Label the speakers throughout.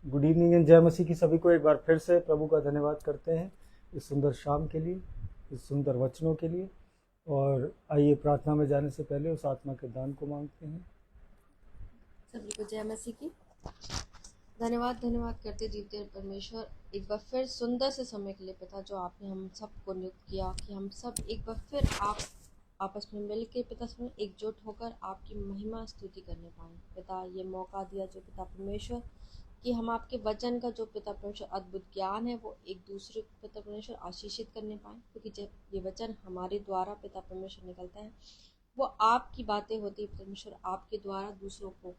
Speaker 1: Good evening and जय मसीह की सभी को एक बार फिर से प्रभु का धन्यवाद करते हैं इस सुंदर शाम के लिए, इस सुंदर वचनों के लिए। और आइए प्रार्थना में जाने से पहले उस आत्मा के दान को मांगते हैं।
Speaker 2: सभी को जय मसीह की। धन्यवाद करते जीते परमेश्वर, एक बार फिर सुंदर से समय के लिए पिता, जो आपने हम सबको नियुक्त किया कि हम सब एक बार फिर आप आपस में मिल के पिता से एकजुट होकर आपकी महिमा स्तुति करने पाए। पिता, ये मौका दिया जो पिता परमेश्वर कि हम आपके वचन का जो पिता परमेश्वर अद्भुत ज्ञान है वो एक दूसरे को पिता परमेश्वर आशीषित करने पाए, क्योंकि जब ये वचन हमारे द्वारा पिता परमेश्वर निकलता है वो आपकी बातें होती है परमेश्वर, आपके द्वारा दूसरों को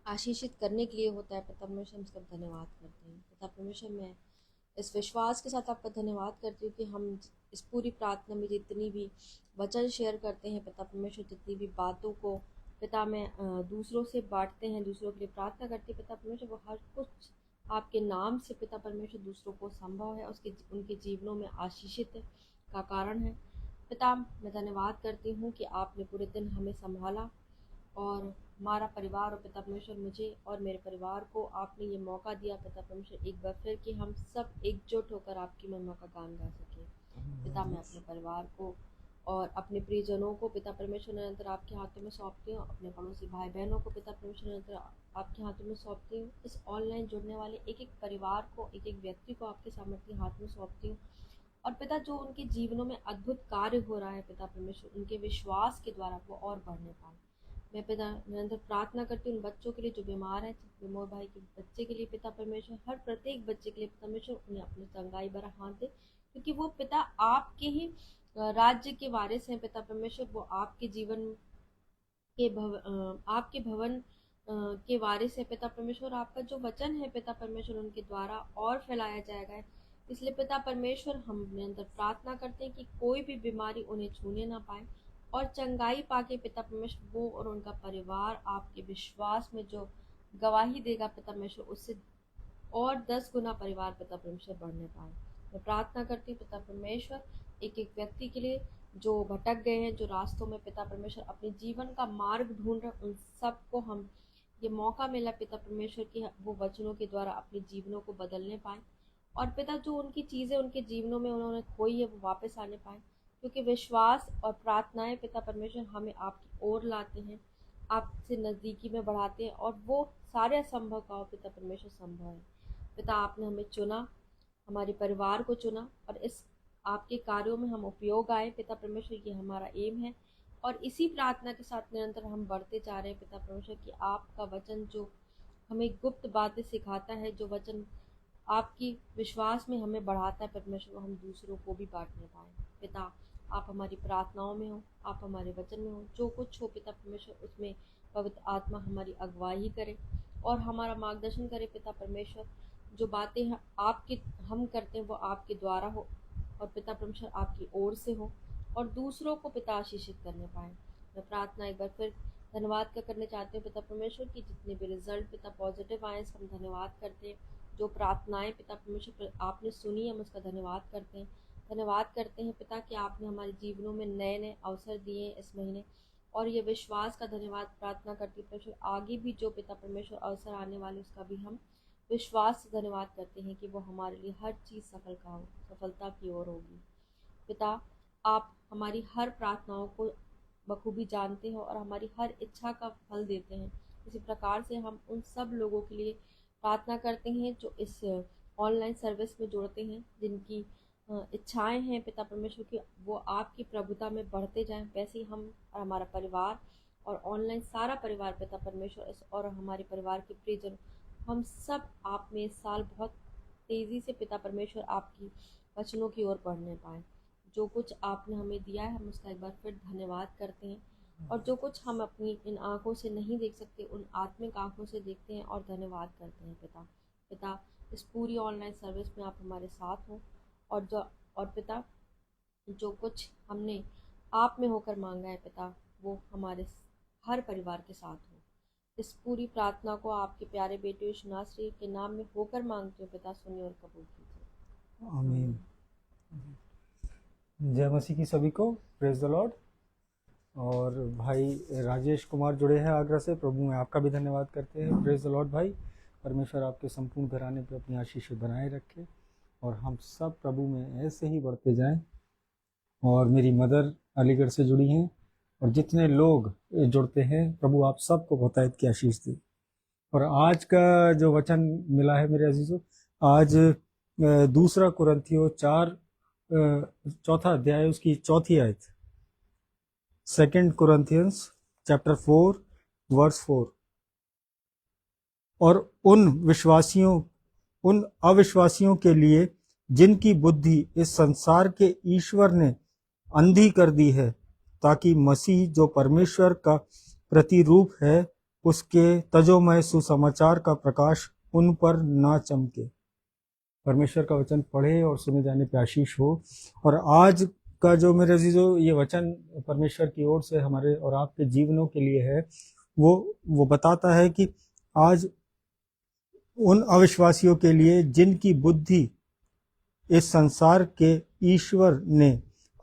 Speaker 2: आशीषित करने के लिए होता है। पिता परमेश्वर, हम सब धन्यवाद करते हैं। पिता परमेश्वर, मैं इस विश्वास के साथ आपका धन्यवाद करती हूँ कि हम इस पूरी प्रार्थना में जितनी भी वचन शेयर करते हैं पिता परमेश्वर, जितनी भी बातों को पिता में दूसरों से बांटते हैं, दूसरों के लिए प्रार्थना करते हैं पिता परमेश्वर, वो हर कुछ आपके नाम से पिता परमेश्वर दूसरों को संभव है, उसके उनके जीवनों में आशीषित का कारण है। पिता, मैं धन्यवाद करती हूँ कि आपने पूरे दिन हमें संभाला और हमारा परिवार और पिता परमेश्वर, मुझे और मेरे परिवार को आपने ये मौका दिया पिता परमेश्वर एक बार फिर कि हम सब एकजुट होकर आपकी महिमा का गान गा सके। पिता, मैं अपने परिवार को और अपने प्रियजनों को पिता परमेश्वर निरंतर आपके हाथों में सौंपती हूँ, अपने पड़ोसी भाई बहनों को पिता परमेश्वर निरंतर आपके हाथों में सौंपती हूँ, इस ऑनलाइन जुड़ने वाले एक एक परिवार को, एक एक व्यक्ति को आपके सामर्थ्य हाथ में सौंपती हूँ। और पिता, जो उनके जीवनों में अद्भुत कार्य हो रहा है पिता परमेश्वर, उनके विश्वास के द्वारा वो और बढ़ने पाए। मैं पिता निरंतर प्रार्थना करती हूँ उन बच्चों के लिए जो बीमार है, विमोर भाई के बच्चे के लिए पिता परमेश्वर, हर प्रत्येक बच्चे के लिए पिता परमेश्वर उन्हें अपनी चंगाई भरा हाथ दे, क्योंकि वो पिता आपके ही राज्य के वारिस हैं पिता परमेश्वर। वो आपके जीवन के आपके भवन के वारिस है पिता परमेश्वर। आपका जो वचन है पिता परमेश्वर उनके द्वारा और फैलाया जाएगा। इसलिए पिता परमेश्वर, हम निरंतर प्रार्थना करते हैं कि कोई भी बीमारी उन्हें छूने ना पाए और चंगाई पाके पिता परमेश्वर वो और उनका परिवार आपके विश्वास में जो गवाही देगा पिता परमेश्वर, उससे और 10 गुना परिवार पिता परमेश्वर बढ़ने पाए। मैं प्रार्थना करती हूँ पिता परमेश्वर एक एक व्यक्ति के लिए जो भटक गए हैं, जो रास्तों में पिता परमेश्वर अपने जीवन का मार्ग ढूंढ रहे, उन सबको हम ये मौका मिला पिता परमेश्वर कि वो वचनों के द्वारा अपने जीवनों को बदलने पाए। और पिता, जो उनकी चीज़ें उनके जीवनों में उन्होंने खोई है वो वापस आने पाए, क्योंकि विश्वास और प्रार्थनाएं पिता परमेश्वर हमें आपकी ओर लाते हैं, आपसे नज़दीकी में बढ़ाते हैं, और वो सारे असंभव का पिता परमेश्वर संभव है। पिता, आपने हमें चुना, हमारे परिवार को चुना, और इस आपके कार्यों में हम उपयोग आए पिता परमेश्वर, ये हमारा एम है। और इसी प्रार्थना के साथ निरंतर हम बढ़ते जा रहे हैं पिता परमेश्वर कि आपका वचन जो हमें गुप्त बातें सिखाता है, जो वचन आपकी विश्वास में हमें बढ़ाता है परमेश्वर, हम दूसरों को भी बांटने पाए। पिता, आप हमारी प्रार्थनाओं में हो, आप हमारे वचन में हो, जो कुछ हो पिता परमेश्वर उसमें पवित्र आत्मा हमारी अगुवाई करे और हमारा मार्गदर्शन करे पिता परमेश्वर। जो बातें आपके हम करते हैं वो आपके द्वारा हो और पिता परमेश्वर आपकी ओर से हो और दूसरों को पिता आशीषित करने पाए। मैं प्रार्थना एक बार फिर धन्यवाद का करने चाहती हूँ पिता परमेश्वर की जितने भी रिजल्ट पिता पॉजिटिव आए, हम धन्यवाद करते हैं। जो प्रार्थनाएं पिता परमेश्वर आपने सुनी, हम उसका धन्यवाद करते हैं। धन्यवाद करते हैं पिता कि आपने हमारे जीवनों में नए नए अवसर दिए हैं इस महीने, और ये विश्वास का धन्यवाद प्रार्थना करती हूँ परमेश्वर, आगे भी जो पिता परमेश्वर अवसर आने वाले उसका भी हम विश्वास से धन्यवाद करते हैं कि वो हमारे लिए हर चीज़ सफलता की ओर होगी। पिता, आप हमारी हर प्रार्थनाओं को बखूबी जानते हैं और हमारी हर इच्छा का फल देते हैं। इसी प्रकार से हम उन सब लोगों के लिए प्रार्थना करते हैं जो इस ऑनलाइन सर्विस में जुड़ते हैं, जिनकी इच्छाएं हैं पिता परमेश्वर की वो आपकी प्रभुता में बढ़ते जाएं। वैसे ही हम और हमारा परिवार और ऑनलाइन सारा परिवार पिता परमेश्वर और हमारे परिवार के प्रियजन, हम सब आप में इस साल बहुत तेज़ी से पिता परमेश्वर आपकी वचनों की ओर बढ़ने पाए। जो कुछ आपने हमें दिया है हम उसका एक बार फिर धन्यवाद करते हैं, और जो कुछ हम अपनी इन आँखों से नहीं देख सकते उन आत्मिक आँखों से देखते हैं और धन्यवाद करते हैं पिता। पिता, इस पूरी ऑनलाइन सर्विस में आप हमारे साथ हो, और पिता, जो कुछ हमने आप में होकर मांगा है पिता, वो हमारे हर परिवार के साथ हो। इस पूरी प्रार्थना को आपके प्यारे बेटे यीशु नासरी के नाम में होकर मांगते हो पिता, सुनिए और कबूल कीजिए।
Speaker 1: आमीन। जय मसीह की सभी को, प्रेज द लॉर्ड। और भाई राजेश कुमार जुड़े हैं आगरा से, प्रभु में आपका भी धन्यवाद करते हैं। प्रेज द लॉर्ड भाई। परमेश्वर आपके संपूर्ण घराने पे अपनी आशीष बनाए रखे और हम सब प्रभु में ऐसे ही बढ़ते जाएं। और मेरी मदर अलीगढ़ से जुड़ी हैं और जितने लोग जुड़ते हैं, प्रभु आप सबको बहुतायत की आशीष दे। और आज का जो वचन मिला है मेरे अजीजों, आज दूसरा कुरिन्थियों 4 चौथा अध्याय उसकी चौथी आयत, 2 Corinthians chapter 4 verse 4। और उन अविश्वासियों के लिए जिनकी बुद्धि इस संसार के ईश्वर ने अंधी कर दी है, ताकि मसीह जो परमेश्वर का प्रतिरूप है उसके तजोमय सुसमाचार का प्रकाश उन पर ना चमके। परमेश्वर का वचन पढ़े और सुने जाने पे आशीष हो। और आज का जो मेरे अजीजों ये वचन परमेश्वर की ओर से हमारे और आपके जीवनों के लिए है, वो बताता है कि आज उन अविश्वासियों के लिए जिनकी बुद्धि इस संसार के ईश्वर ने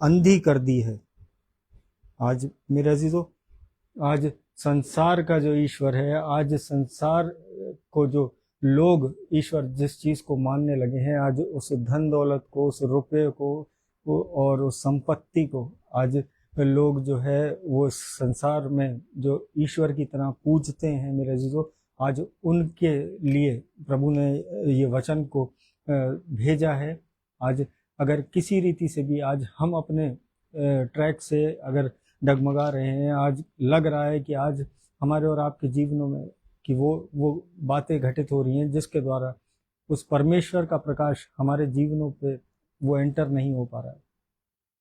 Speaker 1: अंधी कर दी है। आज मेरे अजीजों, आज संसार का जो ईश्वर है, आज संसार को जो लोग ईश्वर जिस चीज को मानने लगे हैं, आज उस धन दौलत को, उस रुपये को और उस संपत्ति को आज लोग जो है वो संसार में जो ईश्वर की तरह पूजते हैं मेरे अजीजों, आज उनके लिए प्रभु ने ये वचन को भेजा है। आज अगर किसी रीति से भी आज हम अपने ट्रैक से अगर डगमगा रहे हैं, आज लग रहा है कि आज हमारे और आपके जीवनों में कि वो बातें घटित हो रही हैं जिसके द्वारा उस परमेश्वर का प्रकाश हमारे जीवनों पे वो एंटर नहीं हो पा रहा है,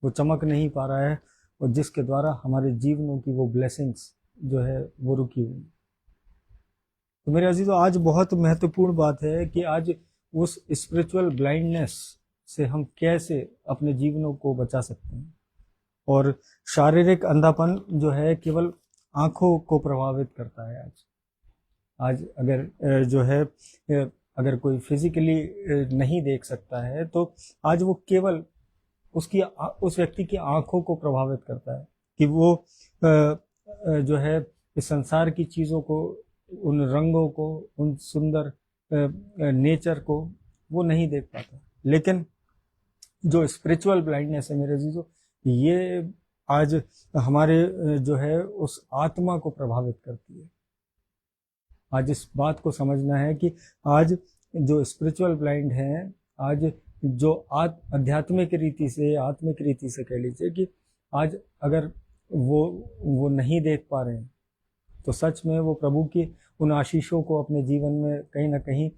Speaker 1: वो चमक नहीं पा रहा है, और जिसके द्वारा हमारे जीवनों की वो ब्लेसिंग्स जो है वो रुकी हुई। तो मेरे अजीजों, आज बहुत महत्वपूर्ण बात है कि आज उस स्पिरिचुअल ब्लाइंडनेस से हम कैसे अपने जीवनों को बचा सकते हैं। और शारीरिक अंधापन जो है केवल आंखों को प्रभावित करता है। आज अगर जो है अगर कोई फिजिकली नहीं देख सकता है तो आज वो केवल उस व्यक्ति की आंखों को प्रभावित करता है कि वो जो है इस संसार की चीज़ों को, उन रंगों को, उन सुंदर नेचर को वो नहीं देख पाता। लेकिन जो स्पिरिचुअल ब्लाइंडनेस है मेरे अजीजों, ये आज हमारे जो है उस आत्मा को प्रभावित करती है। आज इस बात को समझना है कि आज जो स्पिरिचुअल ब्लाइंड हैं, आज जो आध्यात्मिक रीति से कह लीजिए कि आज अगर वो नहीं देख पा रहे हैं तो सच में वो प्रभु की उन आशीषों को अपने जीवन में कहीं ना कहीं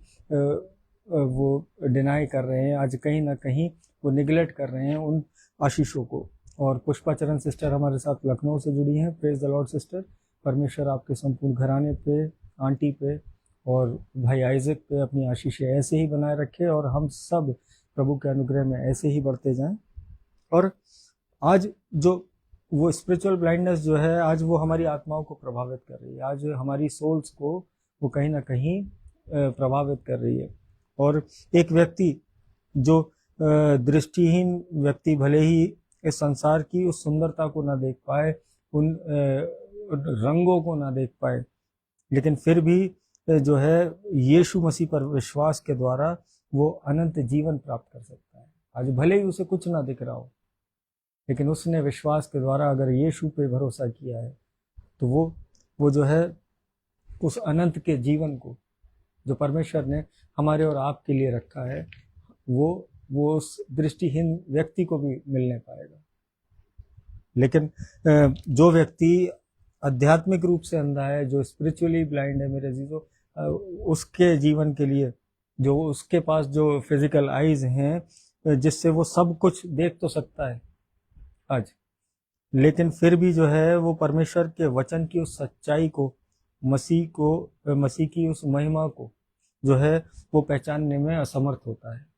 Speaker 1: वो डिनाई कर रहे हैं। आज कहीं ना कहीं वो निगलेक्ट कर रहे हैं उन आशीषों को। और पुष्पाचरण सिस्टर हमारे साथ लखनऊ से जुड़ी हैं। Praise the Lord sister. परमेश्वर आपके संपूर्ण घराने पे, आंटी पे और भाई आइजक पे अपनी आशीषें ऐसे ही बनाए रखे और हम सब प्रभु के अनुग्रह में ऐसे ही बढ़ते जाएं। और आज जो वो स्पिरिचुअल ब्लाइंडनेस जो है, आज वो हमारी आत्माओं को प्रभावित कर रही है, आज हमारी सोल्स को वो कहीं ना कहीं प्रभावित कर रही है। और एक व्यक्ति जो दृष्टिहीन व्यक्ति भले ही इस संसार की उस सुंदरता को ना देख पाए, उन रंगों को ना देख पाए, लेकिन फिर भी जो है यीशु मसीह पर विश्वास के द्वारा वो अनंत जीवन प्राप्त कर सकता है। आज भले ही उसे कुछ ना दिख रहा हो, लेकिन उसने विश्वास के द्वारा अगर यीशु पे भरोसा किया है तो वो जो है उस अनंत के जीवन को जो परमेश्वर ने हमारे और आपके लिए रखा है, वो उस दृष्टिहीन व्यक्ति को भी मिलने पाएगा। लेकिन जो व्यक्ति आध्यात्मिक रूप से अंधा है, जो स्पिरिचुअली ब्लाइंड है मेरे अजीजों, उसके जीवन के लिए जो उसके पास जो फिजिकल आईज हैं जिससे वो सब कुछ देख तो सकता है आज, लेकिन फिर भी जो है वो परमेश्वर के वचन की उस सच्चाई को, मसीह की उस महिमा को जो है वो पहचानने में असमर्थ होता है।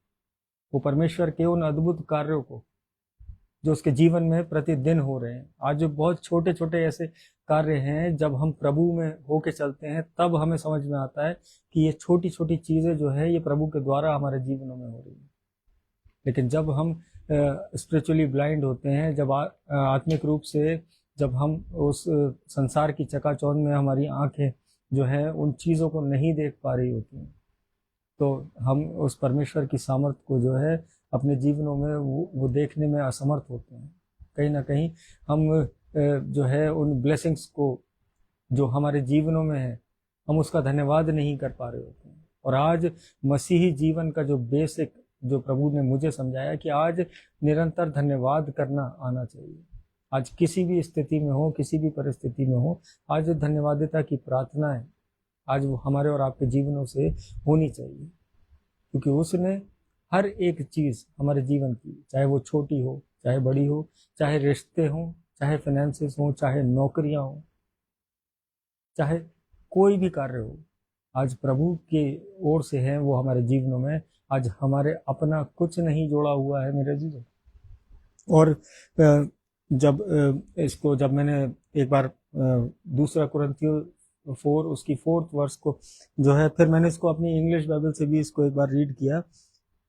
Speaker 1: वो परमेश्वर के उन अद्भुत कार्यों को जो उसके जीवन में प्रतिदिन हो रहे हैं, आज जो बहुत छोटे छोटे ऐसे कार्य हैं, जब हम प्रभु में होके चलते हैं तब हमें समझ में आता है कि ये छोटी छोटी चीज़ें जो है ये प्रभु के द्वारा हमारे जीवनों में हो रही है। लेकिन जब हम स्पिरिचुअली ब्लाइंड होते हैं, जब आत्मिक रूप से जब हम उस संसार की चकाचौंध में हमारी आंखें जो है उन चीज़ों को नहीं देख पा रही होती हैं, तो हम उस परमेश्वर की सामर्थ को जो है अपने जीवनों में वो देखने में असमर्थ होते हैं। कहीं ना कहीं हम जो है उन ब्लेसिंग्स को जो हमारे जीवनों में है, हम उसका धन्यवाद नहीं कर पा रहे होते हैं। और आज मसीही जीवन का जो बेसिक, जो प्रभु ने मुझे समझाया कि आज निरंतर धन्यवाद करना आना चाहिए। आज किसी भी स्थिति में हो, किसी भी परिस्थिति में हो, आज धन्यवादिता की प्रार्थना है, आज वो हमारे और आपके जीवनों से होनी चाहिए, क्योंकि उसने हर एक चीज़ हमारे जीवन की, चाहे वो छोटी हो चाहे बड़ी हो, चाहे रिश्ते हों, चाहे फाइनेंसेस हों, चाहे नौकरियां हों, चाहे कोई भी कार्य हो, आज प्रभु के ओर से है वो हमारे जीवनों में। आज हमारे अपना कुछ नहीं जोड़ा हुआ है मेरे जीवन। और जब मैंने एक बार दूसरा कुरिन्थियों 4 उसकी 4th वर्स को जो है, फिर मैंने इसको अपनी इंग्लिश बाइबल से भी इसको एक बार रीड किया।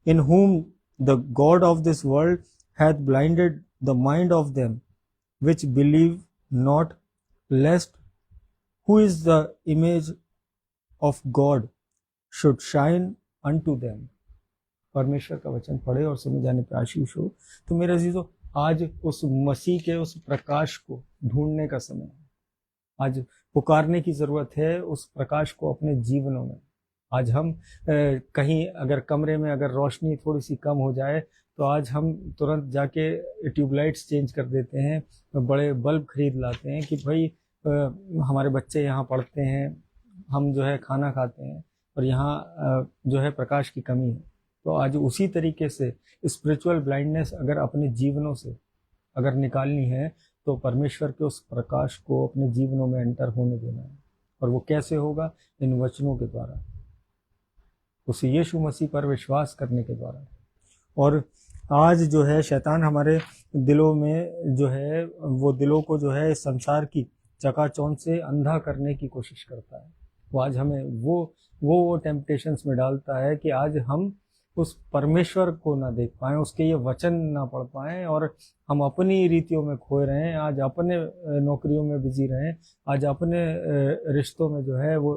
Speaker 1: इन whom the God of this world hath blinded the mind of them which believe not, lest who is the image of God should shine unto them। परमेश्वर का वचन पढ़े और समझ जाने पर आशीष हो। तो मेरे अजीजों, आज उस मसीह के उस प्रकाश को ढूंढने का समय है। आज पुकारने की जरूरत है उस प्रकाश को अपने जीवनों में। आज हम कहीं अगर कमरे में अगर रोशनी थोड़ी सी कम हो जाए, तो आज हम तुरंत जाके ट्यूबलाइट्स चेंज कर देते हैं, बड़े बल्ब खरीद लाते हैं कि भाई हमारे बच्चे यहाँ पढ़ते हैं, हम जो है खाना खाते हैं, और यहाँ जो है प्रकाश की कमी है। तो आज उसी तरीके से स्पिरिचुअल ब्लाइंडनेस अगर अपने जीवनों से अगर निकालनी है, तो परमेश्वर के उस प्रकाश को अपने जीवनों में एंटर होने देना है। और वो कैसे होगा? इन वचनों के द्वारा, उस यीशु मसीह पर विश्वास करने के द्वारा। और आज जो है शैतान हमारे दिलों में जो है वो दिलों को जो है संसार की चकाचौंध से अंधा करने की कोशिश करता है। वो आज हमें वो टेम्पटेशंस में डालता है कि आज हम उस परमेश्वर को ना देख पाएं, उसके ये वचन ना पढ़ पाएं, और हम अपनी रीतियों में खोए रहें, आज अपने नौकरियों में बिजी रहें, आज अपने रिश्तों में जो है वो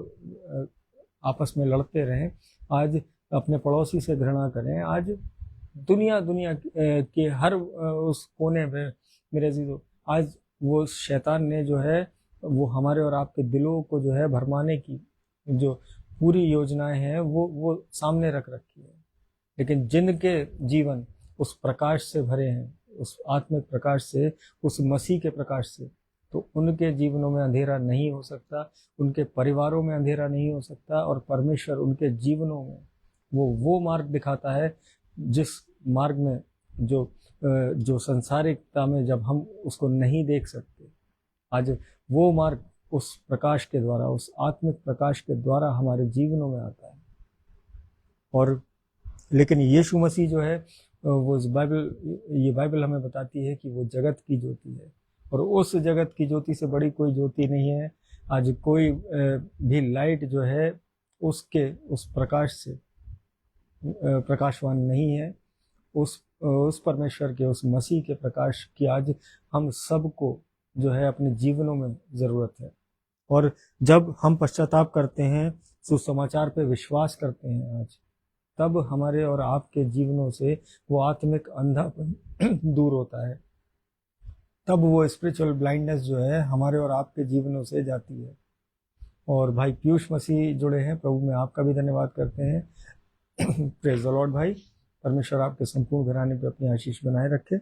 Speaker 1: आपस में लड़ते रहें, आज अपने पड़ोसी से घृणा करें, आज दुनिया के हर उस कोने में मेरे अजीजों, आज वो शैतान ने जो है वो हमारे और आपके दिलों को जो है भरमाने की जो पूरी योजनाएं हैं वो सामने रख रखी है। लेकिन जिनके जीवन उस प्रकाश से भरे हैं, उस आत्मिक प्रकाश से, उस मसीह के प्रकाश से, तो उनके जीवनों में अंधेरा नहीं हो सकता, उनके परिवारों में अंधेरा नहीं हो सकता, और परमेश्वर उनके जीवनों में वो मार्ग दिखाता है जिस मार्ग में जो संसारिकता में जब हम उसको नहीं देख सकते, आज वो मार्ग उस प्रकाश के द्वारा, उस आत्मिक प्रकाश के द्वारा हमारे जीवनों में आता है। और लेकिन यीशु मसीह जो है वो ये बाइबल हमें बताती है कि वो जगत की ज्योति है, और उस जगत की ज्योति से बड़ी कोई ज्योति नहीं है। आज कोई भी लाइट जो है उसके उस प्रकाश से प्रकाशवान नहीं है। उस परमेश्वर के, उस मसीह के प्रकाश की आज हम सबको जो है अपने जीवनों में ज़रूरत है। और जब हम पश्चाताप करते हैं, सुसमाचार पे विश्वास करते हैं आज, तब हमारे और आपके जीवनों से वो आत्मिक अंधापन दूर होता है, तब वो स्पिरिचुअल ब्लाइंडनेस जो है हमारे और आपके जीवनों से जाती है। और भाई पीयूष मसीह जुड़े हैं, प्रभु में आपका भी धन्यवाद करते हैं। प्रेज द लॉर्ड भाई, परमेश्वर आपके संपूर्ण घराने पे अपनी आशीष बनाए रखे।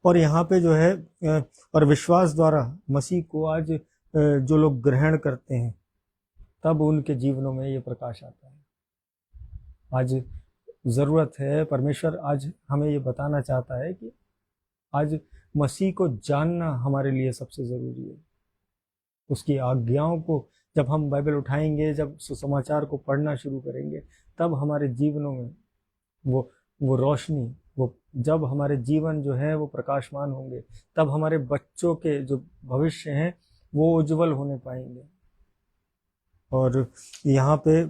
Speaker 1: और यहाँ पे जो है और विश्वास द्वारा मसीह को आज जो लोग ग्रहण करते हैं, तब उनके जीवनों में ये प्रकाश आता है। आज ज़रूरत है, परमेश्वर आज हमें ये बताना चाहता है कि आज मसीह को जानना हमारे लिए सबसे ज़रूरी है। उसकी आज्ञाओं को जब हम बाइबल उठाएंगे, जब सुसमाचार को पढ़ना शुरू करेंगे, तब हमारे जीवनों में वो रोशनी, वो जब हमारे जीवन जो है वो प्रकाशमान होंगे, तब हमारे बच्चों के जो भविष्य हैं वो उज्जवल होने पाएंगे। और यहाँ पे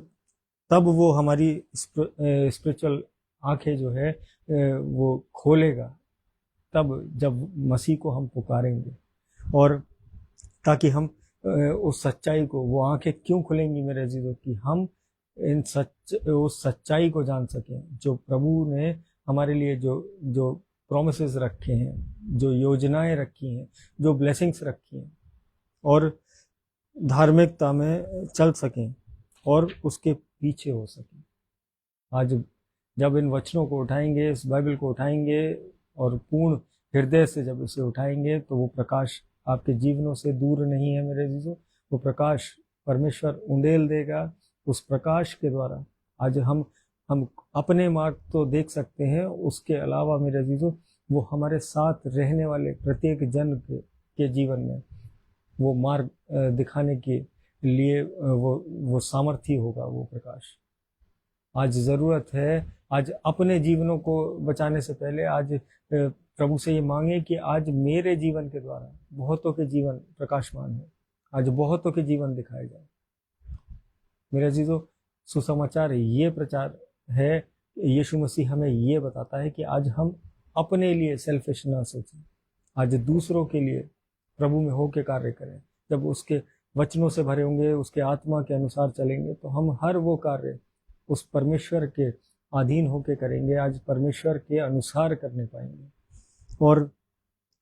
Speaker 1: तब वो हमारी स्पिरिचुअल आंखें जो है वो खोलेगा, तब जब मसीह को हम पुकारेंगे, और ताकि हम उस सच्चाई को, वो आंखें क्यों खुलेंगी मेरे अजीजों कि हम उस सच्चाई को जान सकें जो प्रभु ने हमारे लिए जो जो प्रोमिसेस रखे हैं, जो योजनाएं रखी हैं, जो ब्लेसिंग्स रखी हैं, और धार्मिकता में चल सकें और उसके पीछे हो सकें। आज जब इन वचनों को उठाएंगे, इस बाइबल को उठाएंगे और पूर्ण हृदय से जब इसे उठाएंगे, तो वो प्रकाश आपके जीवनों से दूर नहीं है मेरे अजीजों। वो प्रकाश परमेश्वर उंडेल देगा। उस प्रकाश के द्वारा आज हम अपने मार्ग तो देख सकते हैं, उसके अलावा मेरे अजीजों वो हमारे साथ रहने वाले प्रत्येक जन के जीवन में वो मार्ग दिखाने के लिए वो सामर्थ्य होगा, वो प्रकाश। आज ज़रूरत है, आज अपने जीवनों को बचाने से पहले आज प्रभु से ये मांगे कि आज मेरे जीवन के द्वारा बहुतों के जीवन प्रकाशमान हो, आज बहुतों के जीवन दिखाए जाए। मेरे अजीजों, सुसमाचार ये प्रचार है, यीशु मसीह हमें ये बताता है कि आज हम अपने लिए सेल्फिश ना सोचें, आज दूसरों के लिए प्रभु में होके कार्य करें। जब उसके वचनों से भरे होंगे, उसके आत्मा के अनुसार चलेंगे, तो हम हर वो कार्य उस परमेश्वर के अधीन होके करेंगे, आज परमेश्वर के अनुसार करने पाएंगे। और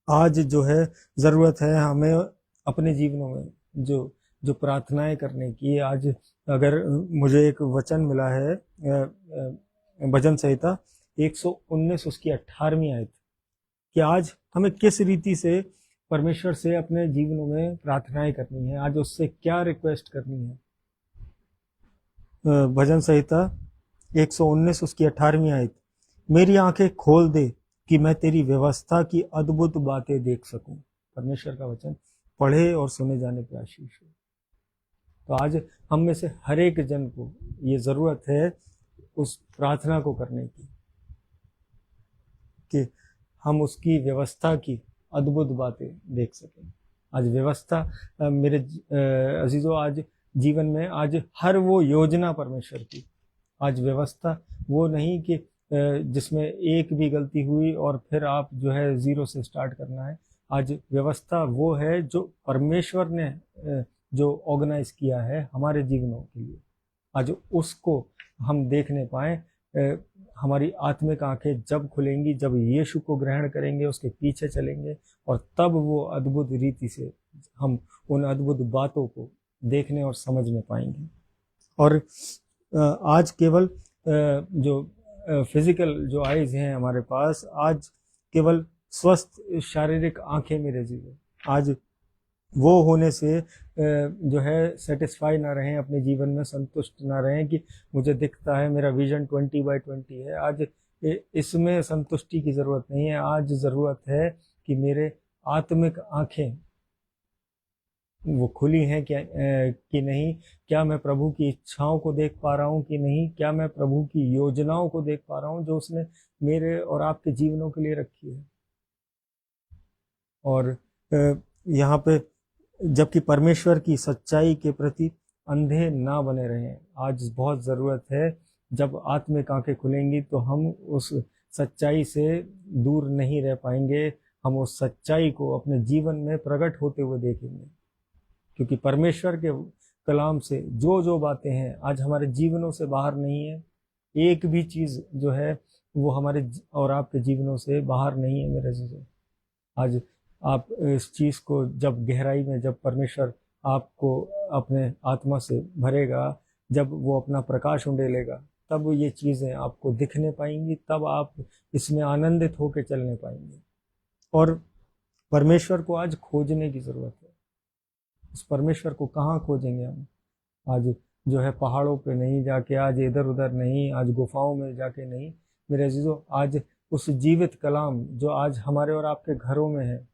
Speaker 1: आज जो है ज़रूरत है हमें अपने जीवनों में जो प्रार्थनाएं करने की। आज अगर मुझे एक वचन मिला है भजन संहिता 119 उसकी 18वीं आयत, कि आज हमें किस रीति से परमेश्वर से अपने जीवनों में प्रार्थनाएं करनी है, आज उससे क्या रिक्वेस्ट करनी है। भजन संहिता 119 उसकी 18वीं आयत, मेरी आंखें खोल दे कि मैं तेरी व्यवस्था की अद्भुत बातें देख सकूं। परमेश्वर का वचन पढ़े और सुने जाने की आशीष हो। तो आज हम में से हर एक जन को ये जरूरत है उस प्रार्थना को करने की, कि हम उसकी व्यवस्था की अद्भुत बातें देख सकें। आज व्यवस्था मेरे अजीजों, आज जीवन में आज हर वो योजना परमेश्वर की, आज व्यवस्था वो नहीं कि जिसमें एक भी गलती हुई और फिर आप जो है जीरो से स्टार्ट करना है। आज व्यवस्था वो है जो परमेश्वर ने जो ऑर्गेनाइज किया है हमारे जीवनों के लिए। आज उसको हम देखने पाए। हमारी आत्मिक आंखें जब खुलेंगी, जब यीशु को ग्रहण करेंगे, उसके पीछे चलेंगे, और तब वो अद्भुत रीति से हम उन अद्भुत बातों को देखने और समझने पाएंगे। और आज केवल जो फिजिकल जो आईज हैं हमारे पास, आज केवल स्वस्थ शारीरिक आंखें मेरे जीवन, आज वो होने से जो है सेटिस्फाई ना रहें, अपने जीवन में संतुष्ट ना रहें कि मुझे दिखता है मेरा विजन 20/20 है। आज इसमें संतुष्टि की ज़रूरत नहीं है। आज ज़रूरत है कि मेरे आत्मिक आंखें वो खुली हैं क्या कि नहीं, क्या मैं प्रभु की इच्छाओं को देख पा रहा हूँ कि नहीं, क्या मैं प्रभु की योजनाओं को देख पा रहा हूँ जो उसने मेरे और आपके जीवनों के लिए रखी है। और यहाँ पे जबकि परमेश्वर की सच्चाई के प्रति अंधे ना बने रहें, आज बहुत ज़रूरत है। जब आत्मिक आंखें खुलेंगी तो हम उस सच्चाई से दूर नहीं रह पाएंगे, हम उस सच्चाई को अपने जीवन में प्रकट होते हुए देखेंगे, क्योंकि परमेश्वर के कलाम से जो बातें हैं आज हमारे जीवनों से बाहर नहीं है। एक भी चीज़ जो है वो हमारे और आपके जीवनों से बाहर नहीं है मेरे जीवन। आज आप इस चीज़ को जब गहराई में, जब परमेश्वर आपको अपने आत्मा से भरेगा, जब वो अपना प्रकाश उंडेलेगा, तब ये चीज़ें आपको दिखने पाएंगी, तब आप इसमें आनंदित होकर चलने पाएंगे। और परमेश्वर को आज खोजने की ज़रूरत है। उस परमेश्वर को कहाँ खोजेंगे हम? आज जो है पहाड़ों पे नहीं जाके, आज इधर उधर नहीं, आज गुफाओं में जाके नहीं मेरे अजीजों, आज उस जीवित कलाम जो आज हमारे और आपके घरों में है,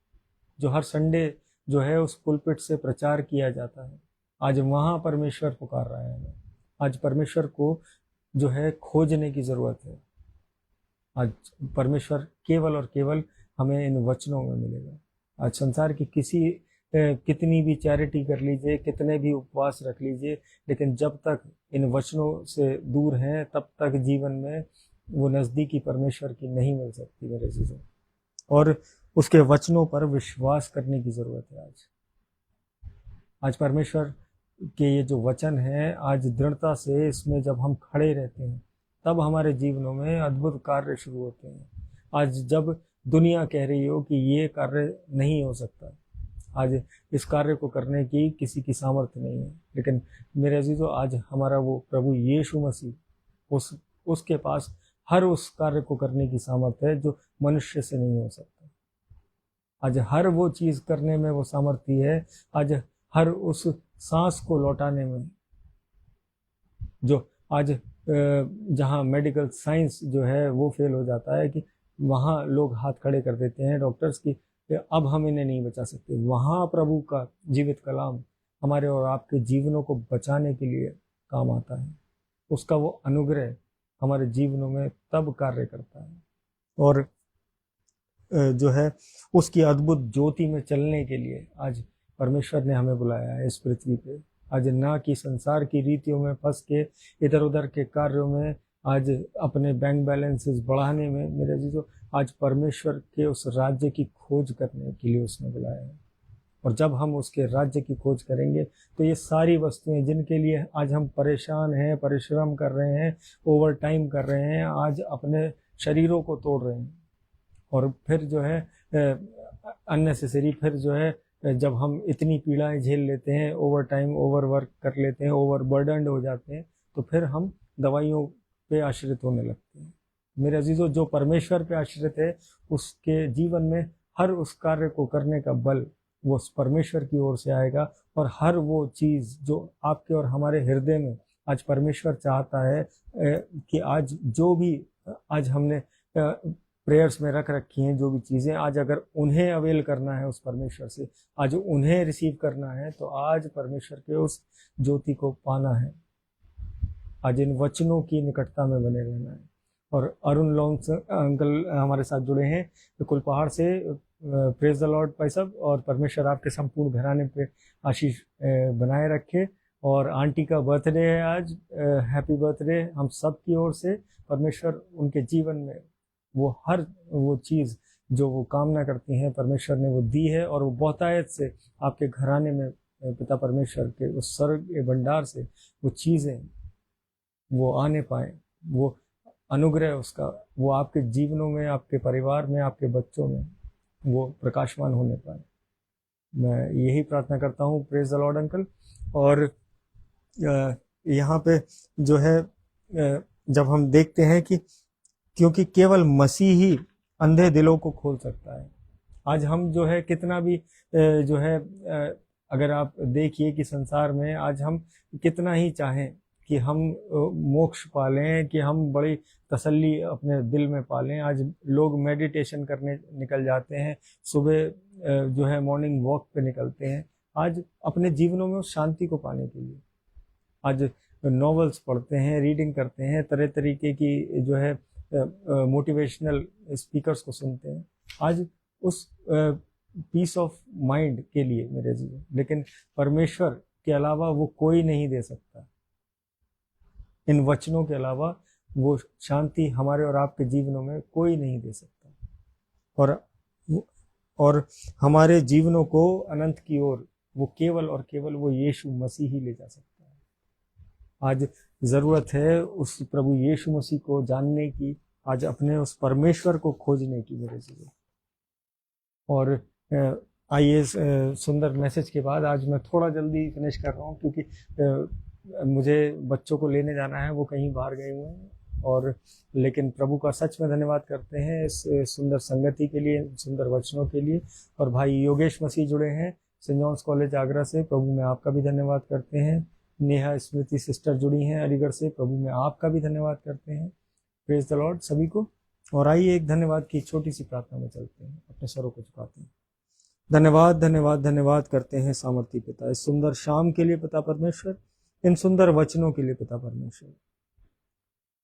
Speaker 1: जो हर संडे जो है उस पुलपिट से प्रचार किया जाता है, आज वहाँ परमेश्वर पुकार रहा है हमें। आज परमेश्वर को जो है खोजने की ज़रूरत है। आज परमेश्वर केवल और केवल हमें इन वचनों में मिलेगा। आज संसार की कितनी भी चैरिटी कर लीजिए, कितने भी उपवास रख लीजिए, लेकिन जब तक इन वचनों से दूर हैं तब तक जीवन में वो नज़दीकी परमेश्वर की नहीं मिल सकती मेरे चीज़ें। और उसके वचनों पर विश्वास करने की ज़रूरत है आज। आज परमेश्वर के ये जो वचन है, आज दृढ़ता से इसमें जब हम खड़े रहते हैं तब हमारे जीवनों में अद्भुत कार्य शुरू होते हैं। आज जब दुनिया कह रही हो कि ये कार्य नहीं हो सकता, आज इस कार्य को करने की किसी की सामर्थ्य नहीं है, लेकिन मेरे अजीजों, आज हमारा वो प्रभु यीशु मसीह, उसके पास हर उस कार्य को करने की सामर्थ्य है जो मनुष्य से नहीं हो सकता। आज हर वो चीज करने में वो सामर्थ्य है, आज हर उस सांस को लौटाने में, जो आज जहाँ मेडिकल साइंस जो है वो फेल हो जाता है कि वहाँ लोग हाथ खड़े कर देते हैं डॉक्टर्स की अब हम इन्हें नहीं बचा सकते, वहाँ प्रभु का जीवित कलाम हमारे और आपके जीवनों को बचाने के लिए काम आता है। उसका वो अनुग्रह हमारे जीवनों में तब कार्य करता है, और जो है उसकी अद्भुत ज्योति में चलने के लिए आज परमेश्वर ने हमें बुलाया है इस पृथ्वी पे। आज ना कि संसार की रीतियों में फंस के इधर उधर के कार्यों में, आज अपने बैंक बैलेंसेस बढ़ाने में, मेरे जीजो, आज परमेश्वर के उस राज्य की खोज करने के लिए उसने बुलाया है। और जब हम उसके राज्य की खोज करेंगे तो ये सारी वस्तुएं जिनके लिए आज हम परेशान हैं, परिश्रम कर रहे हैं, ओवर टाइम कर रहे हैं, आज अपने शरीरों को तोड़ रहे हैं, और फिर जो है अननेसेसरी, फिर जो है जब हम इतनी पीड़ाएं झेल लेते हैं, ओवर टाइम ओवर वर्क कर लेते हैं, ओवर बर्डनड हो जाते हैं, तो फिर हम दवाइयों पे आश्रित होने लगते हैं। मेरे अजीजों, जो परमेश्वर पे आश्रित है उसके जीवन में हर उस कार्य को करने का बल वो उस परमेश्वर की ओर से आएगा, और हर वो चीज़ जो आपके और हमारे हृदय में आज परमेश्वर चाहता है कि आज जो भी आज हमने प्रेयर्स में रख रखी हैं, जो भी चीज़ें, आज अगर उन्हें अवेल करना है उस परमेश्वर से, आज उन्हें रिसीव करना है, तो आज परमेश्वर के उस ज्योति को पाना है, आज इन वचनों की निकटता में बने रहना है। और अरुण लॉन्स अंकल हमारे साथ जुड़े हैं कुल पहाड़ से। प्रेज द लॉर्ड भाई साहब, और परमेश्वर आपके संपूर्ण घराने पे आशीष बनाए रखे। और आंटी का बर्थडे है आज, हैप्पी बर्थडे हम सब की ओर से। परमेश्वर उनके जीवन में वो हर वो चीज़ जो वो कामना करती हैं परमेश्वर ने वो दी है, और वो बहुतायत से आपके घराने में पिता परमेश्वर के उस स्वर्ग के भंडार से वो चीज़ें वो आने पाए, वो अनुग्रह उसका वो आपके जीवनों में, आपके परिवार में, आपके बच्चों में वो प्रकाशमान होने पाए। मैं यही प्रार्थना करता हूँ। Praise the Lord uncle. और यहाँ पे जो है जब हम देखते हैं कि क्योंकि केवल मसीह ही अंधे दिलों को खोल सकता है। आज हम जो है कितना भी जो है अगर आप देखिए कि संसार में आज हम कितना ही चाहें कि हम मोक्ष पालें, कि हम बड़ी तसल्ली अपने दिल में पालें, आज लोग मेडिटेशन करने निकल जाते हैं, सुबह जो है मॉर्निंग वॉक पे निकलते हैं, आज अपने जीवनों में उस शांति को पाने के लिए। आज नॉवेल्स पढ़ते हैं, रीडिंग करते हैं, तरह तरीके की जो है मोटिवेशनल स्पीकर्स को सुनते हैं, आज उस पीस ऑफ माइंड के लिए मेरे जीवन। लेकिन परमेश्वर के अलावा वो कोई नहीं दे सकता। इन वचनों के अलावा वो शांति हमारे और आपके जीवनों में कोई नहीं दे सकता। और हमारे जीवनों को अनंत की ओर वो केवल और केवल वो यीशु मसीह ही ले जा सकता है। आज जरूरत है उस प्रभु यीशु मसीह को जानने की, आज अपने उस परमेश्वर को खोजने की मेरे जीवन। और आइए सुंदर मैसेज के बाद आज मैं थोड़ा जल्दी फिनिश कर रहा हूँ, क्योंकि मुझे बच्चों को लेने जाना है, वो कहीं बाहर गए हुए हैं। और लेकिन प्रभु का सच में धन्यवाद करते हैं इस सुंदर संगति के लिए, सुंदर वचनों के लिए। और भाई योगेश मसीह जुड़े हैं सेंट जॉन्स कॉलेज आगरा से, प्रभु में आपका भी धन्यवाद करते हैं। नेहा स्मृति सिस्टर जुड़ी हैं अलीगढ़ से, प्रभु में आपका भी धन्यवाद करते हैं। प्रेज द लॉर्ड सभी को। और आइए एक धन्यवाद की छोटी सी प्रार्थना में चलते हैं, अपने सरों को झुकाते हैं। धन्यवाद धन्यवाद धन्यवाद करते हैं सामर्थी पिता इस सुंदर शाम के लिए पिता परमेश्वर, इन सुंदर वचनों के लिए पिता परमेश्वर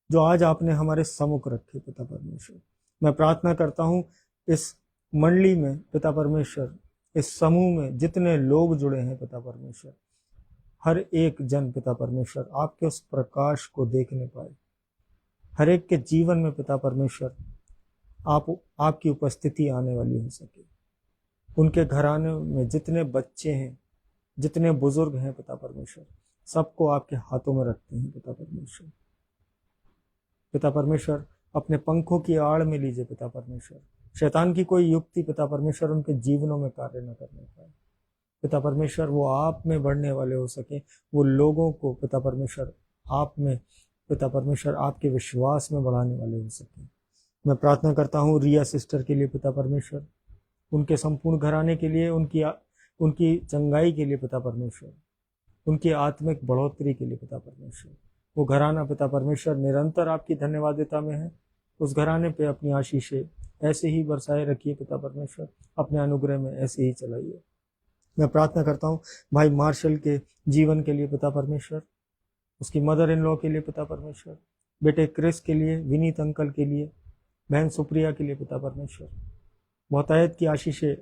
Speaker 1: जो आज आपने हमारे सम्मुख रखे पिता परमेश्वर। मैं प्रार्थना करता हूँ इस मंडली में पिता परमेश्वर, इस समूह में जितने लोग जुड़े हैं पिता परमेश्वर, हर एक जन पिता परमेश्वर आपके उस प्रकाश को देखने पाए। हर एक के जीवन में पिता परमेश्वर आपकी उपस्थिति आने वाली हो सके। उनके घराने में जितने बच्चे हैं जितने बुजुर्ग हैं पिता परमेश्वर, सबको आपके हाथों में रखते हैं पिता परमेश्वर। पिता परमेश्वर, अपने पंखों की आड़ में लीजिए पिता परमेश्वर। शैतान की कोई युक्ति पिता परमेश्वर उनके जीवनों में कार्य न करने पाए पिता परमेश्वर। वो आप में बढ़ने वाले हो सके, वो लोगों को पिता परमेश्वर आप में पिता परमेश्वर आपके विश्वास में बढ़ाने वाले हो सके। मैं प्रार्थना करता हूँ रिया सिस्टर के लिए पिता परमेश्वर, उनके संपूर्ण घराने के लिए, उनकी चंगाई के लिए पिता परमेश्वर, उनकी आत्मिक बढ़ोतरी के लिए पिता परमेश्वर। वो घराना पिता परमेश्वर निरंतर आपकी धन्यवादिता में है। उस घराने पे अपनी आशीषें ऐसे ही बरसाए रखिए पिता परमेश्वर, अपने अनुग्रह में ऐसे ही चलाइए। मैं प्रार्थना करता हूँ भाई मार्शल के जीवन के लिए पिता परमेश्वर, उसकी मदर इन लॉ के लिए पिता परमेश्वर, बेटे क्रिस के लिए, विनीत अंकल के लिए, बहन सुप्रिया के लिए पिता परमेश्वर। बहुतायत की आशीषें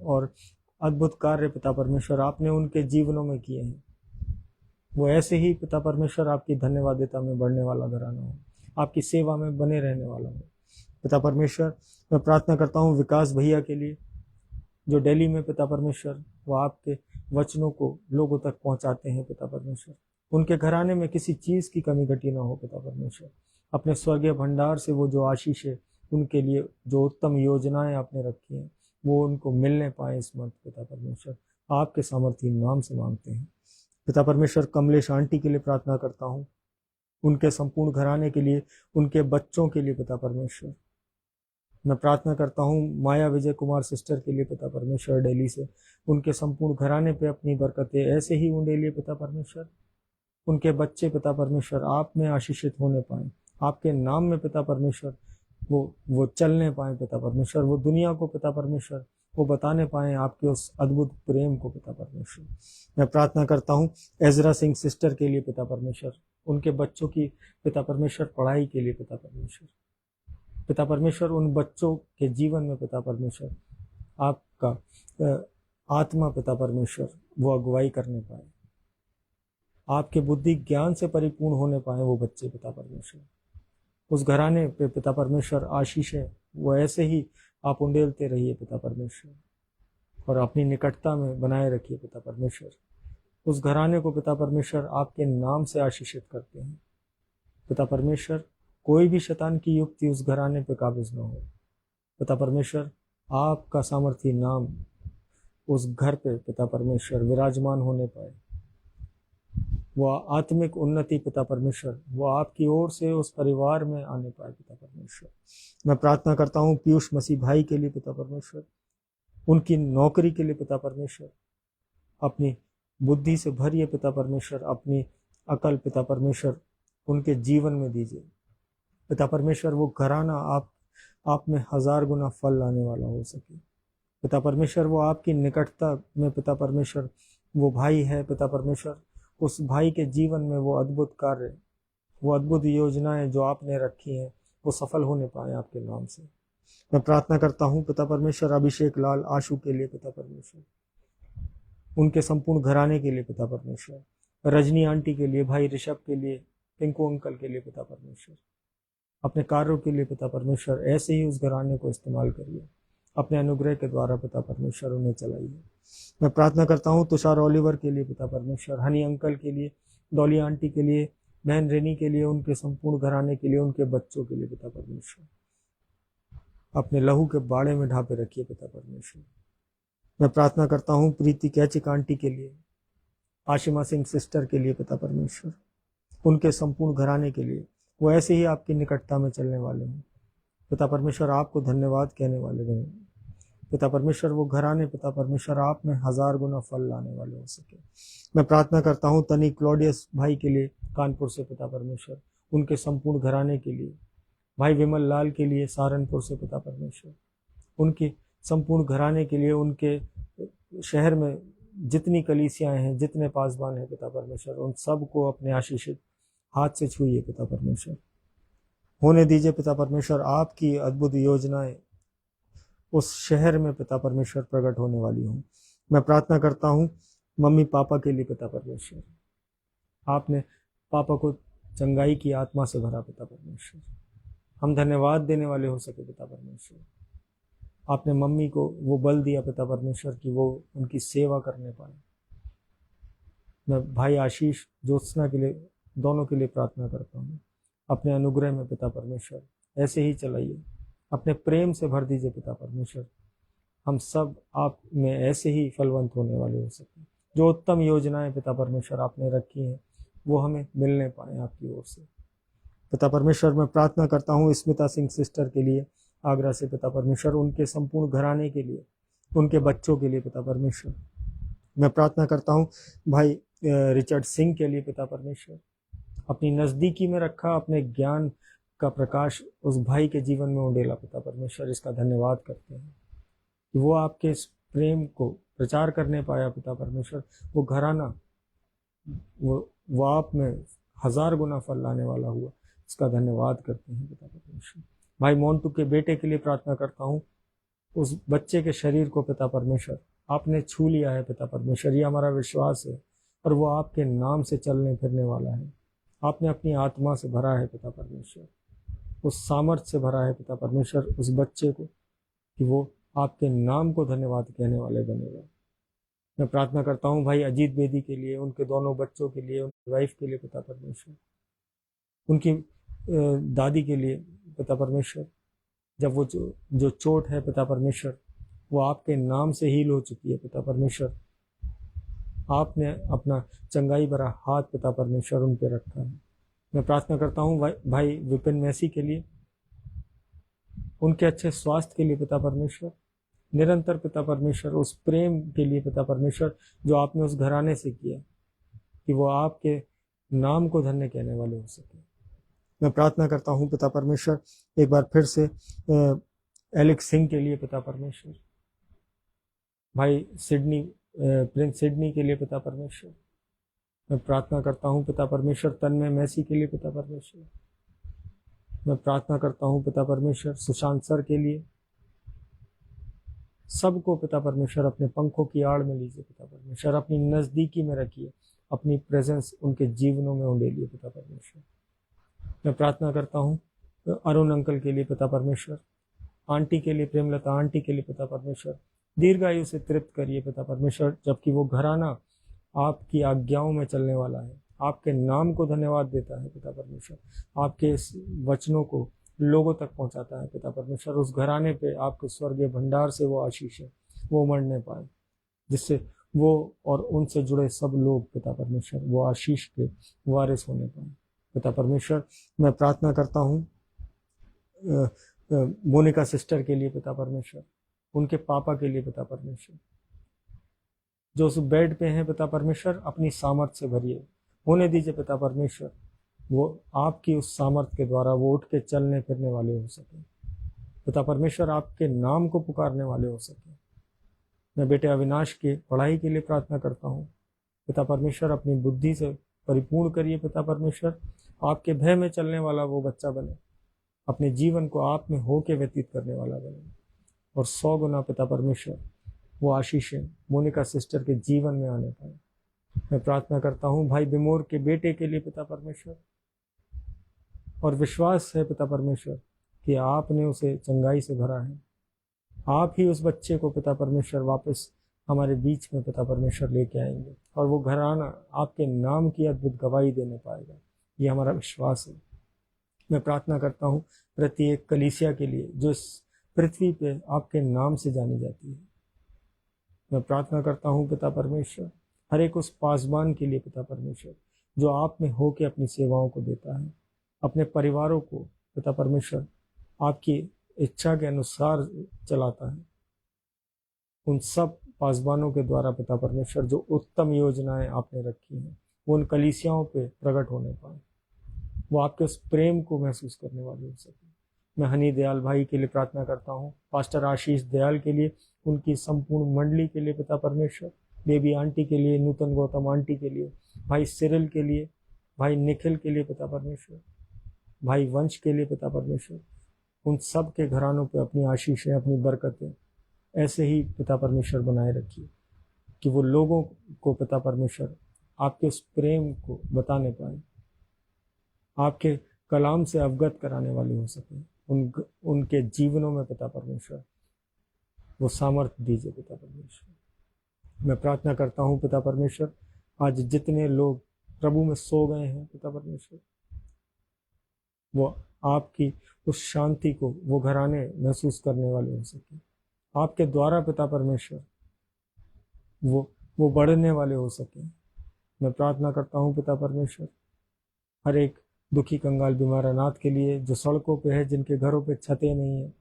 Speaker 1: और अद्भुत कार्य पिता परमेश्वर आपने उनके जीवनों में किए हैं। वो ऐसे ही पिता परमेश्वर आपकी धन्यवादिता में बढ़ने वाला घराना हो, आपकी सेवा में बने रहने वाला हो पिता परमेश्वर। मैं प्रार्थना करता हूँ विकास भैया के लिए, जो दिल्ली में पिता परमेश्वर वो आपके वचनों को लोगों तक पहुंचाते हैं पिता परमेश्वर। उनके घराने में किसी चीज की कमी घटी ना हो पिता परमेश्वर। अपने स्वर्गीय भंडार से वो जो आशीष है, उनके लिए जो उत्तम योजनाएं आपने रखी हैं, वो उनको मिलने पाए इस मंथ पिता परमेश्वर। आपके सामर्थ्य नाम से मांगते हैं पिता परमेश्वर। कमलेश आंटी के लिए प्रार्थना करता हूँ, उनके संपूर्ण घराने के लिए, उनके बच्चों के लिए पिता परमेश्वर। मैं प्रार्थना करता हूँ माया विजय कुमार सिस्टर के लिए पिता परमेश्वर दिल्ली से, उनके संपूर्ण घराने पे अपनी बरकतें ऐसे ही उंडेलिए पिता परमेश्वर। उनके बच्चे पिता परमेश्वर आप में आशीषित होने पाए, आपके नाम में पिता परमेश्वर वो चलने पाए पिता परमेश्वर। वो दुनिया को पिता परमेश्वर वो बताने पाए आपके उस अद्भुत प्रेम को पिता परमेश्वर। मैं प्रार्थना करता हूँ एजरा सिंह सिस्टर के लिए पिता परमेश्वर, उनके बच्चों की पिता परमेश्वर पढ़ाई के लिए पिता परमेश्वर। पिता परमेश्वर उन बच्चों के जीवन में पिता परमेश्वर आपका आत्मा पिता परमेश्वर वो अगुवाई करने पाए, आपके बुद्धि ज्ञान से परिपूर्ण होने पाए वो बच्चे पिता परमेश्वर। उस घराने पे पिता परमेश्वर आशीषें वो ऐसे ही आप उंडेलते रहिए पिता परमेश्वर, और अपनी निकटता में बनाए रखिए पिता परमेश्वर। उस घराने को पिता परमेश्वर आपके नाम से आशीषित करते हैं पिता परमेश्वर। कोई भी शैतान की युक्ति उस घराने पे काबिज न हो पिता परमेश्वर। आपका सामर्थी नाम उस घर पे पिता परमेश्वर विराजमान होने पाए, वो आत्मिक उन्नति पिता परमेश्वर वो आपकी ओर से उस परिवार में आने पाए पिता परमेश्वर। मैं प्रार्थना करता हूँ पीयूष मसीह भाई के लिए पिता परमेश्वर, उनकी नौकरी के लिए पिता परमेश्वर। अपनी बुद्धि से भरिए पिता परमेश्वर, अपनी अकल पिता परमेश्वर उनके जीवन में दीजिए पिता परमेश्वर। वो घराना आप में 1000 गुना फल लाने वाला हो सके पिता परमेश्वर। वो आपकी निकटता में पिता परमेश्वर वो भाई है पिता परमेश्वर, उस भाई के जीवन में वो अद्भुत कार्य, वो अद्भुत योजनाएं जो आपने रखी हैं वो सफल होने पाए आपके नाम से। मैं प्रार्थना करता हूँ पिता परमेश्वर अभिषेक लाल आशु के लिए पिता परमेश्वर, उनके संपूर्ण घराने के लिए पिता परमेश्वर। रजनी आंटी के लिए, भाई ऋषभ के लिए, पिंकू अंकल के लिए पिता परमेश्वर। अपने कार्यों के लिए पिता परमेश्वर ऐसे ही उस घराने को इस्तेमाल करिए, अपने अनुग्रह के द्वारा पिता परमेश्वर उन्हें चलाइए। मैं प्रार्थना करता हूँ तुषार ओलिवर के लिए पिता परमेश्वर, हनी अंकल के लिए, डॉली आंटी के लिए, बहन रेनी के लिए, उनके संपूर्ण घराने के लिए, उनके बच्चों के लिए पिता परमेश्वर। अपने लहू के बाड़े में ढांपे रखिए पिता परमेश्वर। मैं प्रार्थना करता हूँ प्रीति कैचिक आंटी के लिए, आशिमा सिंह सिस्टर के लिए पिता परमेश्वर, उनके संपूर्ण घराने के लिए, वो ऐसे ही आपकी निकटता में चलने वाले हैं पिता परमेश्वर। आपको धन्यवाद कहने वाले हैं पिता परमेश्वर। वो घराने पिता परमेश्वर आप में 1000 गुना फल लाने वाले हो सके। मैं प्रार्थना करता हूँ तनी क्लॉडियस भाई के लिए कानपुर से पिता परमेश्वर, उनके संपूर्ण घराने के लिए, भाई विमल लाल के लिए सहारनपुर से पिता परमेश्वर, उनकी संपूर्ण घराने के लिए, उनके शहर में जितनी कलीसियाएं हैं, जितने पासबान हैं पिता परमेश्वर, उन सब को अपने आशीषित हाथ से छूइए पिता परमेश्वर। होने दीजिए पिता परमेश्वर आपकी अद्भुत योजनाएं उस शहर में पिता परमेश्वर प्रकट होने वाली हूँ। मैं प्रार्थना करता हूँ मम्मी पापा के लिए पिता परमेश्वर, आपने पापा को चंगाई की आत्मा से भरा पिता परमेश्वर। हम धन्यवाद देने वाले हो सके पिता परमेश्वर। आपने मम्मी को वो बल दिया पिता परमेश्वर कि वो उनकी सेवा करने पाए, मैं भाई आशीष ज्योत्सना के लिए, दोनों के लिए प्रार्थना करता हूँ। अपने अनुग्रह में पिता परमेश्वर ऐसे ही चलाइए, अपने प्रेम से भर दीजिए पिता परमेश्वर। हम सब आप में ऐसे ही फलवंत होने वाले हो सके। जो उत्तम योजनाएं पिता परमेश्वर आपने रखी हैं वो हमें मिलने पाए आपकी ओर से। पिता परमेश्वर मैं प्रार्थना करता हूँ स्मिता सिंह सिस्टर के लिए आगरा से पिता परमेश्वर, उनके संपूर्ण घराने के लिए, उनके बच्चों के लिए पिता परमेश्वर। मैं प्रार्थना करता हूँ भाई रिचर्ड सिंह के लिए पिता परमेश्वर। अपनी नज़दीकी में रखा, अपने ज्ञान का प्रकाश उस भाई के जीवन में उंडेला पिता परमेश्वर। इसका धन्यवाद करते हैं कि वो आपके इस प्रेम को प्रचार करने पाया पिता परमेश्वर। वो घराना वो आप में 1000 गुना फल लाने वाला हुआ। इसका धन्यवाद करते हैं पिता परमेश्वर। भाई मोन्टू के बेटे के लिए प्रार्थना करता हूँ। उस बच्चे के शरीर को पिता परमेश्वर आपने छू लिया है पिता परमेश्वर, ये हमारा विश्वास है। और वो आपके नाम से चलने फिरने वाला है। आपने अपनी आत्मा से भरा है पिता परमेश्वर, उस सामर्थ्य से भरा है पिता परमेश्वर उस बच्चे को कि वो आपके नाम को धन्यवाद कहने वाले बनेगा। मैं प्रार्थना करता हूँ भाई अजीत बेदी के लिए, उनके दोनों बच्चों के लिए, उनकी वाइफ के लिए पिता परमेश्वर, उनकी दादी के लिए पिता परमेश्वर। जब वो जो चोट है पिता परमेश्वर वो आपके नाम से हील हो चुकी है पिता परमेश्वर। आपने अपना चंगाई भरा हाथ पिता परमेश्वर उन पर रखा है। मैं प्रार्थना करता हूँ भाई विपिन मैसी के लिए, उनके अच्छे स्वास्थ्य के लिए पिता परमेश्वर। निरंतर पिता परमेश्वर उस प्रेम के लिए पिता परमेश्वर जो आपने उस घराने से किया कि वो आपके नाम को धन्य कहने वाले हो सके। मैं प्रार्थना करता हूँ पिता परमेश्वर एक बार फिर से एलेक्स सिंह के लिए पिता परमेश्वर, भाई सिडनी प्रिंस सिडनी के लिए पिता परमेश्वर। मैं प्रार्थना करता हूँ पिता परमेश्वर तन्मय मैसी के लिए पिता परमेश्वर। मैं प्रार्थना करता हूँ पिता परमेश्वर सुशांत सर के लिए। सबको पिता परमेश्वर अपने पंखों की आड़ में लीजिए पिता परमेश्वर, अपनी नज़दीकी में रखिए, अपनी प्रेजेंस उनके जीवनों में उंडेलिए पिता परमेश्वर। मैं प्रार्थना करता हूँ अरुण अंकल के लिए पिता परमेश्वर, आंटी के लिए, प्रेमलता आंटी के लिए पिता परमेश्वर। दीर्घायु से तृप्त करिए पिता परमेश्वर, जबकि वो घराना आपकी आज्ञाओं में चलने वाला है, आपके नाम को धन्यवाद देता है पिता परमेश्वर, आपके इस वचनों को लोगों तक पहुंचाता है पिता परमेश्वर। उस घराने पे आपके स्वर्गीय भंडार से वो आशीष है वो मरने पाए, जिससे वो और उनसे जुड़े सब लोग पिता परमेश्वर वो आशीष के वारिस होने पाए पिता परमेश्वर। मैं प्रार्थना करता हूँ मोनिका सिस्टर के लिए पिता परमेश्वर, उनके पापा के लिए पिता परमेश्वर, जो उस बेड पे हैं पिता परमेश्वर अपनी सामर्थ्य से भरिए, होने दीजिए पिता परमेश्वर वो आपकी उस सामर्थ्य के द्वारा वो उठ के चलने फिरने वाले हो सके पिता परमेश्वर, आपके नाम को पुकारने वाले हो सके। मैं बेटे अविनाश के पढ़ाई के लिए प्रार्थना करता हूँ पिता परमेश्वर, अपनी बुद्धि से परिपूर्ण करिए पिता परमेश्वर, आपके भय में चलने वाला वो बच्चा बने, अपने जीवन को आप में होके व्यतीत करने वाला बने, और 100 गुना पिता परमेश्वर वो आशीषें मोनिका सिस्टर के जीवन में आने पाए। मैं प्रार्थना करता हूँ भाई बिमोर के बेटे के लिए पिता परमेश्वर, और विश्वास है पिता परमेश्वर कि आपने उसे चंगाई से भरा है। आप ही उस बच्चे को पिता परमेश्वर वापस हमारे बीच में पिता परमेश्वर लेके आएंगे, और वो घराना आपके नाम की अद्भुत गवाही देने पाएगा, ये हमारा विश्वास है। मैं प्रार्थना करता हूँ प्रत्येक कलीसिया के लिए जो इस पृथ्वी पे आपके नाम से जानी जाती है। मैं प्रार्थना करता हूँ पिता परमेश्वर हर एक उस पासबान के लिए पिता परमेश्वर जो आप में होके अपनी सेवाओं को देता है, अपने परिवारों को पिता परमेश्वर आपकी इच्छा के अनुसार चलाता है। उन सब पासबानों के द्वारा पिता परमेश्वर जो उत्तम योजनाएं आपने रखी हैं वो उन कलीसियाओं पे प्रकट होने पाए, वो आपके उस प्रेम को महसूस करने वाले हो सके। मैं हनी दयाल भाई के लिए प्रार्थना करता हूँ, पास्टर आशीष दयाल के लिए, उनकी संपूर्ण मंडली के लिए पिता परमेश्वर, बेबी आंटी के लिए, नूतन गौतम आंटी के लिए, भाई सिरिल के लिए, भाई निखिल के लिए पिता परमेश्वर, भाई वंश के लिए पिता परमेश्वर, उन सब के घरानों पे अपनी आशीषें अपनी बरकतें ऐसे ही पिता परमेश्वर बनाए रखिए कि वो लोगों को पिता परमेश्वर आपके उस प्रेम को बताने पाए, आपके कलाम से अवगत कराने वाले हो सके। उनके जीवनों में पिता परमेश्वर वो सामर्थ्य दीजिए पिता परमेश्वर। मैं प्रार्थना करता हूँ पिता परमेश्वर आज जितने लोग प्रभु में सो गए हैं पिता परमेश्वर, वो आपकी उस शांति को वो घराने महसूस करने वाले हो सके, आपके द्वारा पिता परमेश्वर वो बढ़ने वाले हो सके। मैं प्रार्थना करता हूँ पिता परमेश्वर हर एक दुखी कंगाल बीमार अनाथ के लिए जो सड़कों पे है, जिनके घरों पे छतें नहीं है,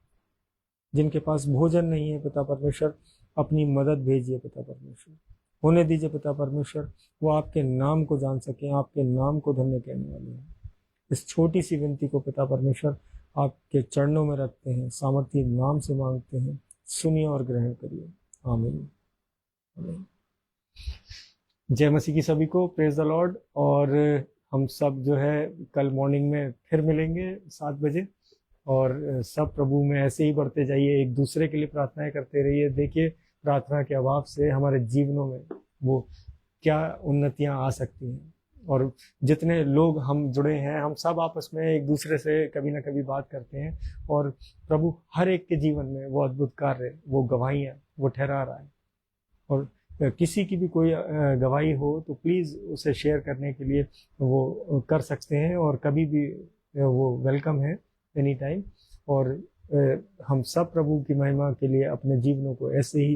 Speaker 1: जिनके पास भोजन नहीं है पिता परमेश्वर, अपनी मदद भेजिए पिता परमेश्वर। होने दीजिए पिता परमेश्वर वो आपके नाम को जान सकें, आपके नाम को धन्य कहने वाले हैं। इस छोटी सी विनती को पिता परमेश्वर आपके चरणों में रखते हैं, सामर्थी नाम से मांगते हैं, सुनिए और ग्रहण करिए। आमीन आमीन। जय मसीह की सभी को, प्रेज द लॉर्ड। और हम सब जो है कल मॉर्निंग में फिर मिलेंगे 7 बजे, और सब प्रभु में ऐसे ही बढ़ते जाइए, एक दूसरे के लिए प्रार्थनाएं करते रहिए। देखिए प्रार्थना के अभाव से हमारे जीवनों में वो क्या उन्नतियां आ सकती हैं, और जितने लोग हम जुड़े हैं हम सब आपस में एक दूसरे से कभी ना कभी बात करते हैं, और प्रभु हर एक के जीवन में वो अद्भुत कार्य, वो गवाहियां वो ठहरा रहा है। और किसी की भी कोई गवाही हो तो प्लीज़ उसे शेयर करने के लिए वो कर सकते हैं, और कभी भी वो वेलकम है एनी टाइम। और हम सब प्रभु की महिमा के लिए अपने जीवनों को ऐसे ही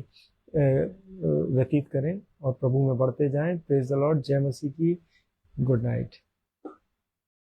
Speaker 1: व्यतीत करें और प्रभु में बढ़ते जाएं। Praise the Lord. जय मसीह की। Good night.